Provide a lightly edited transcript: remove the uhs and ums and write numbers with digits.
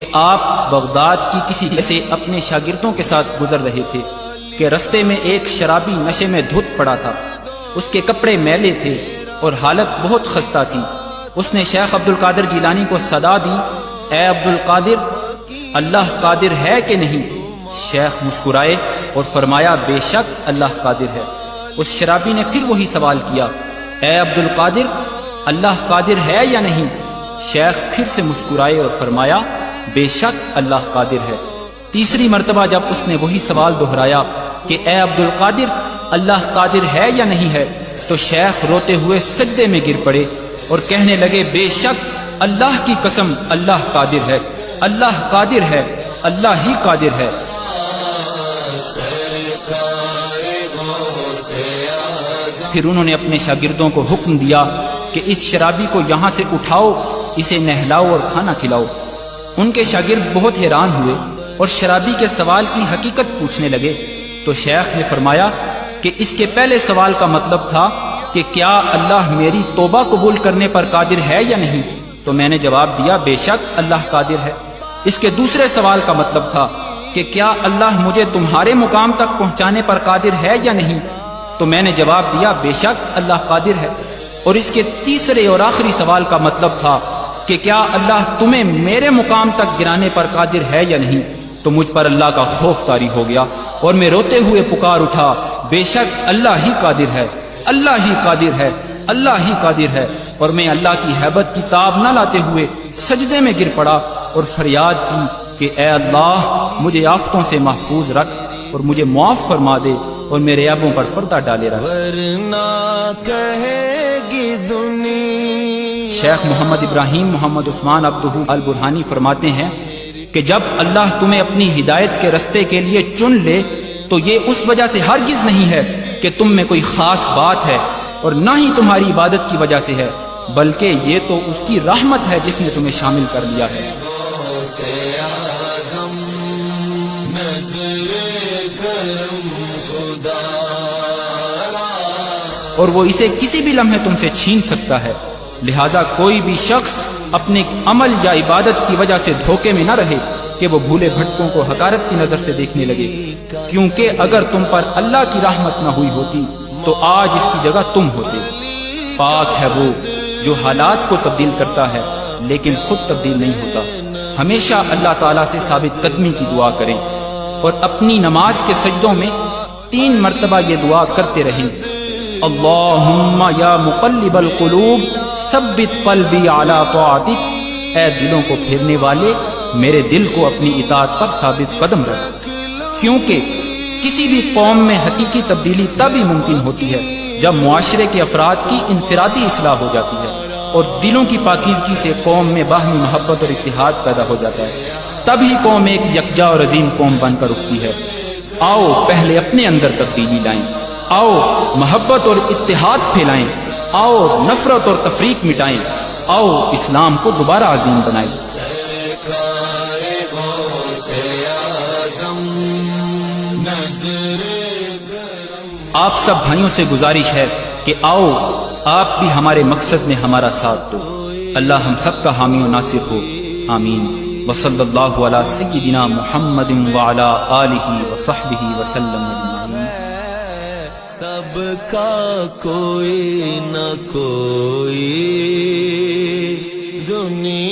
آپ بغداد کی کسی جگہ سے اپنے شاگردوں کے ساتھ گزر رہے تھے کہ رستے میں ایک شرابی نشے میں دھت پڑا تھا۔ اس کے کپڑے میلے تھے اور حالت بہت خستہ تھی۔ اس نے شیخ عبد القادر جیلانی کو صدا دی، اے عبد القادر، اللہ قادر ہے کہ نہیں؟ شیخ مسکرائے اور فرمایا، بے شک اللہ قادر ہے۔ اس شرابی نے پھر وہی سوال کیا، اے عبد القادر، اللہ قادر ہے یا نہیں؟ شیخ پھر سے مسکرائے اور فرمایا، بے شک اللہ قادر ہے۔ تیسری مرتبہ جب اس نے وہی سوال دہرایا کہ اے عبد القادر، اللہ قادر ہے یا نہیں ہے، تو شیخ روتے ہوئے سجدے میں گر پڑے اور کہنے لگے، بے شک اللہ کی قسم اللہ قادر ہے، اللہ قادر ہے، اللہ ہی قادر ہے۔ پھر انہوں نے اپنے شاگردوں کو حکم دیا کہ اس شرابی کو یہاں سے اٹھاؤ، اسے نہلاؤ اور کھانا کھلاؤ۔ ان کے شاگرد بہت حیران ہوئے اور شرابی کے سوال کی حقیقت پوچھنے لگے، تو شیخ نے فرمایا کہ اس کے پہلے سوال کا مطلب تھا کہ کیا اللہ میری توبہ قبول کرنے پر قادر ہے یا نہیں؟ تو میں نے جواب دیا، بے شک اللہ قادر ہے۔ اس کے دوسرے سوال کا مطلب تھا کہ کیا اللہ مجھے تمہارے مقام تک پہنچانے پر قادر ہے یا نہیں؟ تو میں نے جواب دیا، بے شک اللہ قادر ہے۔ اور اس کے تیسرے اور آخری سوال کا مطلب تھا کہ کیا اللہ تمہیں میرے مقام تک گرانے پر قادر ہے یا نہیں؟ تو مجھ پر اللہ کا خوف طاری ہو گیا اور میں روتے ہوئے پکار اٹھا، بے شک اللہ ہی قادر ہے، اللہ ہی قادر ہے، اللہ ہی قادر ہے۔ اور میں اللہ کی ہیبت کی تاب نہ لاتے ہوئے سجدے میں گر پڑا اور فریاد کی کہ اے اللہ، مجھے آفتوں سے محفوظ رکھ اور مجھے معاف فرما دے اور میرے عیبوں پر پردہ ڈالے رکھ۔ ورنہ کہے گی دنیا۔ شیخ محمد ابراہیم محمد عثمان عبدہ البرہانی فرماتے ہیں کہ جب اللہ تمہیں اپنی ہدایت کے رستے کے لیے چن لے تو یہ اس وجہ سے ہرگز نہیں ہے کہ تم میں کوئی خاص بات ہے اور نہ ہی تمہاری عبادت کی وجہ سے ہے، بلکہ یہ تو اس کی رحمت ہے جس نے تمہیں شامل کر لیا ہے۔ اور وہ اسے کسی بھی لمحے تم سے چھین سکتا ہے، لہٰذا کوئی بھی شخص اپنے عمل یا عبادت کی وجہ سے دھوکے میں نہ رہے کہ وہ بھولے بھٹکوں کو حقارت کی نظر سے دیکھنے لگے، کیونکہ اگر تم پر اللہ کی رحمت نہ ہوئی ہوتی تو آج اس کی جگہ تم ہوتے۔ پاک ہے وہ جو حالات کو تبدیل کرتا ہے لیکن خود تبدیل نہیں ہوتا۔ ہمیشہ اللہ تعالیٰ سے ثابت قدمی کی دعا کریں اور اپنی نماز کے سجدوں میں 3 مرتبہ یہ دعا کرتے رہیں، اللہم یا مقلب القلوب ثبت قلبی علی طاعتک، اے دلوں کو پھیرنے والے میرے دل کو اپنی اطاعت پر ثابت قدم رکھ۔ کیونکہ کسی بھی قوم میں حقیقی تبدیلی تب ہی ممکن ہوتی ہے جب معاشرے کے افراد کی انفرادی اصلاح ہو جاتی ہے اور دلوں کی پاکیزگی سے قوم میں باہمی محبت اور اتحاد پیدا ہو جاتا ہے، تب ہی قوم ایک یکجا اور عظیم قوم بن کر اٹھتی ہے۔ آؤ پہلے اپنے اندر تبدیلی لائیں، آؤ محبت اور اتحاد پھیلائیں، آؤ نفرت اور تفریق مٹائیں، آؤ اسلام کو دوبارہ عظیم بنائیں۔ آپ سب بھائیوں سے گزارش ہے کہ آؤ آپ بھی ہمارے مقصد میں ہمارا ساتھ دو۔ اللہ ہم سب کا حامی و ناصر ہو، آمین۔ وصلی اللہ علی سیدنا محمد وعلی آلہ وصحبہ وسلم اجمعین۔ سب کا کوئی نہ کوئی دنیا